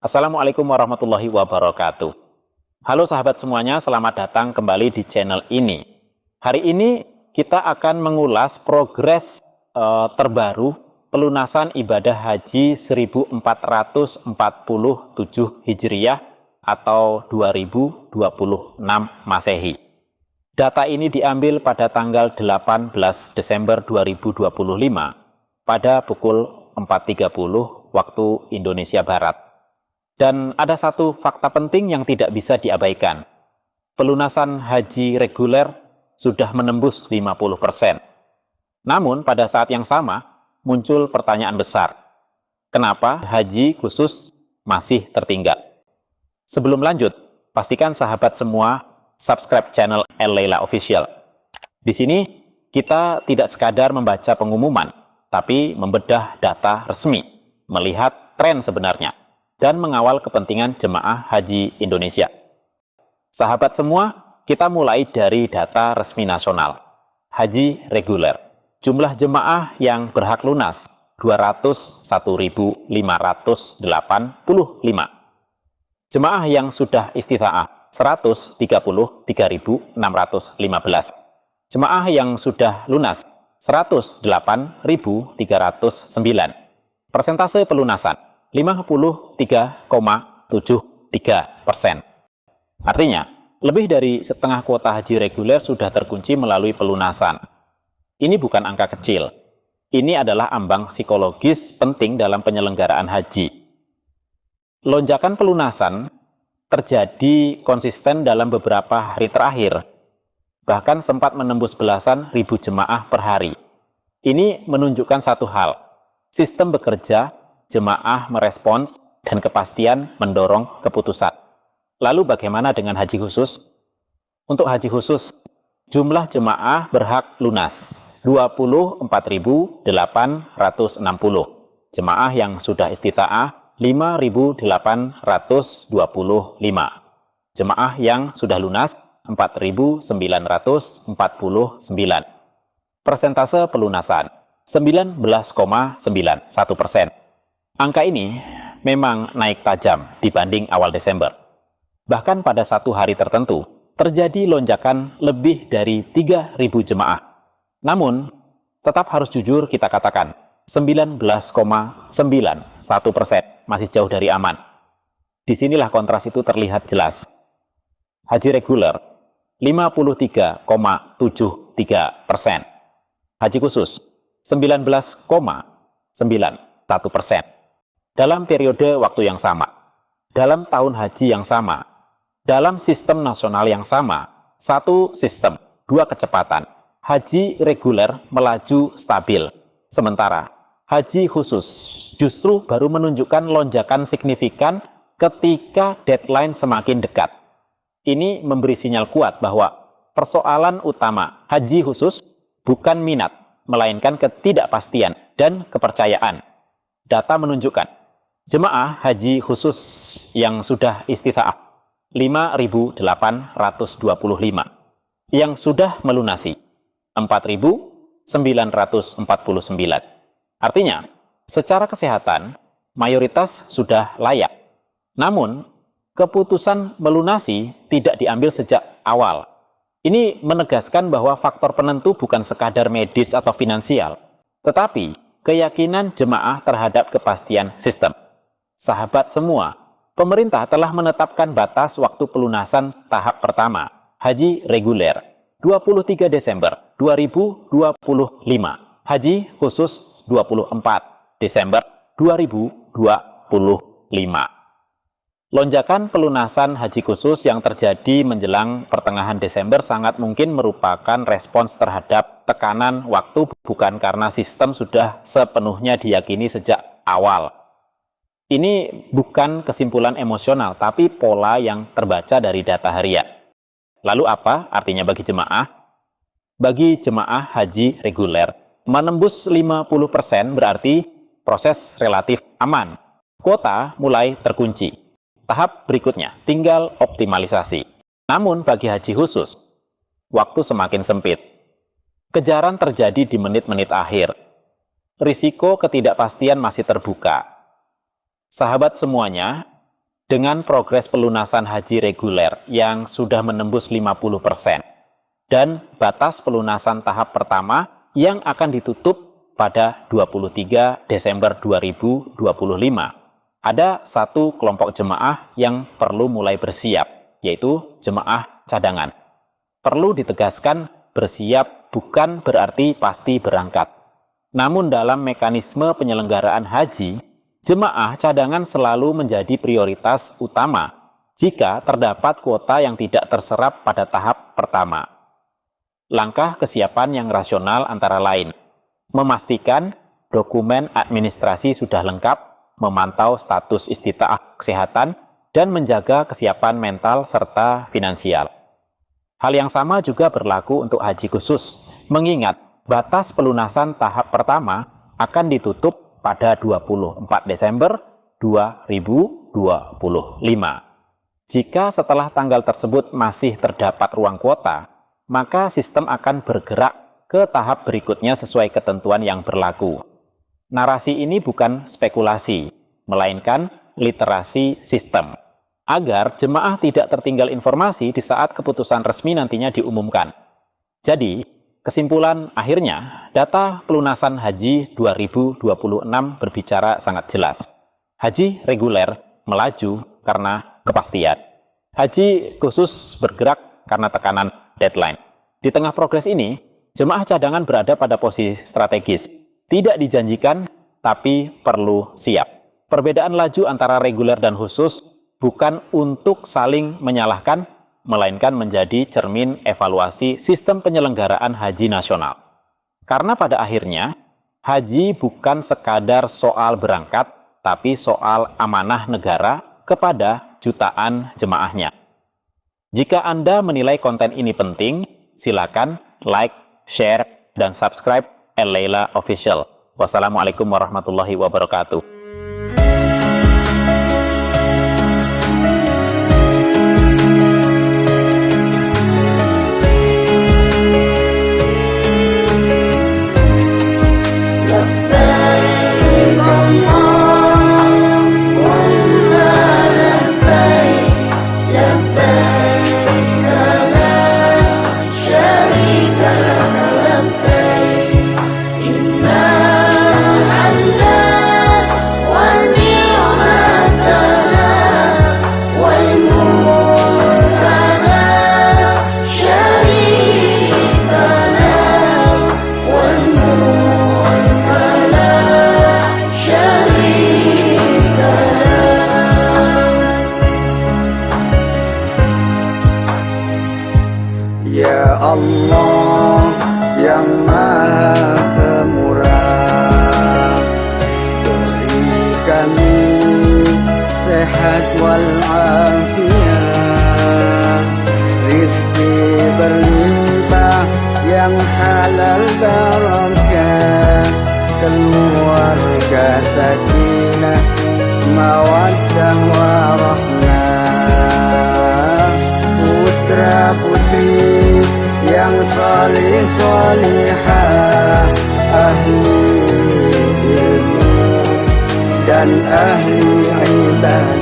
Assalamualaikum warahmatullahi wabarakatuh. Halo sahabat semuanya, selamat datang kembali di channel ini. Hari ini kita akan mengulas progres terbaru pelunasan ibadah haji 1447 Hijriah atau 2026 Masehi. Data ini diambil pada tanggal 18 Desember 2025 pada pukul 4.30 waktu Indonesia Barat. Dan ada satu fakta penting yang tidak bisa diabaikan. Pelunasan haji reguler sudah menembus 50%. Namun pada saat yang sama muncul pertanyaan besar. Kenapa haji khusus masih tertinggal? Sebelum lanjut, pastikan sahabat semua subscribe channel El-Laila Official. Di sini kita tidak sekadar membaca pengumuman, tapi membedah data resmi, melihat tren sebenarnya, dan mengawal kepentingan jemaah haji Indonesia. Sahabat semua, kita mulai dari data resmi nasional. Haji reguler. Jumlah jemaah yang berhak lunas 201.585. Jemaah yang sudah istita'ah 133.615. Jemaah yang sudah lunas 108.309. Persentase pelunasan 53,73%. Artinya, lebih dari setengah kuota haji reguler sudah terkunci melalui pelunasan. Ini bukan angka kecil. Ini adalah ambang psikologis penting dalam penyelenggaraan haji. Lonjakan pelunasan terjadi konsisten dalam beberapa hari terakhir, bahkan sempat menembus belasan ribu jemaah per hari. Ini menunjukkan satu hal, sistem bekerja, jemaah merespons, dan kepastian mendorong keputusan. Lalu bagaimana dengan haji khusus? Untuk haji khusus, jumlah jemaah berhak lunas 24.860. Jemaah yang sudah istita'ah 5.825. Jemaah yang sudah lunas 4.949. Persentase pelunasan 19,91%. Angka ini memang naik tajam dibanding awal Desember. Bahkan pada satu hari tertentu, terjadi lonjakan lebih dari 3.000 jemaah. Namun, tetap harus jujur kita katakan, 19,91% masih jauh dari aman. Disinilah kontras itu terlihat jelas. Haji reguler, 53,73%. Haji khusus, 19,91%. Dalam periode waktu yang sama, dalam tahun haji yang sama, dalam sistem nasional yang sama, satu sistem, dua kecepatan, haji reguler melaju stabil. Sementara, haji khusus justru baru menunjukkan lonjakan signifikan ketika deadline semakin dekat. Ini memberi sinyal kuat bahwa persoalan utama haji khusus bukan minat, melainkan ketidakpastian dan kepercayaan. Data menunjukkan, jemaah haji khusus yang sudah istita'ah 5.825, yang sudah melunasi 4.949. Artinya, secara kesehatan, mayoritas sudah layak. Namun, keputusan melunasi tidak diambil sejak awal. Ini menegaskan bahwa faktor penentu bukan sekadar medis atau finansial, tetapi keyakinan jemaah terhadap kepastian sistem. Sahabat semua, pemerintah telah menetapkan batas waktu pelunasan tahap pertama, haji reguler, 23 Desember 2025, haji khusus 24 Desember 2025. Lonjakan pelunasan haji khusus yang terjadi menjelang pertengahan Desember sangat mungkin merupakan respons terhadap tekanan waktu, bukan karena sistem sudah sepenuhnya diyakini sejak awal. Ini bukan kesimpulan emosional, tapi pola yang terbaca dari data harian. Lalu apa artinya bagi jemaah? Bagi jemaah haji reguler, menembus 50% berarti proses relatif aman. Kuota mulai terkunci. Tahap berikutnya tinggal optimalisasi. Namun bagi haji khusus, waktu semakin sempit. Kejaran terjadi di menit-menit akhir. Risiko ketidakpastian masih terbuka. Sahabat semuanya, dengan progres pelunasan haji reguler yang sudah menembus 50% dan batas pelunasan tahap pertama yang akan ditutup pada 23 Desember 2025. Ada satu kelompok jemaah yang perlu mulai bersiap, yaitu jemaah cadangan. Perlu ditegaskan, bersiap bukan berarti pasti berangkat. Namun dalam mekanisme penyelenggaraan haji, jemaah cadangan selalu menjadi prioritas utama jika terdapat kuota yang tidak terserap pada tahap pertama. Langkah kesiapan yang rasional antara lain, memastikan dokumen administrasi sudah lengkap, memantau status istita'ah kesehatan, dan menjaga kesiapan mental serta finansial. Hal yang sama juga berlaku untuk haji khusus, mengingat batas pelunasan tahap pertama akan ditutup pada 24 Desember 2025. Jika setelah tanggal tersebut masih terdapat ruang kuota, maka sistem akan bergerak ke tahap berikutnya sesuai ketentuan yang berlaku. Narasi ini bukan spekulasi, melainkan literasi sistem, agar jemaah tidak tertinggal informasi di saat keputusan resmi nantinya diumumkan. Jadi, kesimpulan akhirnya, data pelunasan haji 2026 berbicara sangat jelas. Haji reguler melaju karena kepastian. Haji khusus bergerak karena tekanan deadline. Di tengah progres ini, jemaah cadangan berada pada posisi strategis. Tidak dijanjikan, tapi perlu siap. Perbedaan laju antara reguler dan khusus bukan untuk saling menyalahkan, melainkan menjadi cermin evaluasi sistem penyelenggaraan haji nasional. Karena pada akhirnya, haji bukan sekadar soal berangkat, tapi soal amanah negara kepada jutaan jemaahnya. Jika Anda menilai konten ini penting, silakan like, share, dan subscribe El-Laila Official. Wassalamualaikum warahmatullahi wabarakatuh. Ya Allah yang Maha Pemurah, beri kami sehat walafiat, rizki berlimpah yang halal barakah, keluarga sakinah, mawaddah warahmah, putra putri yang salih salihah, ahli ilmu dan ahli ibadah.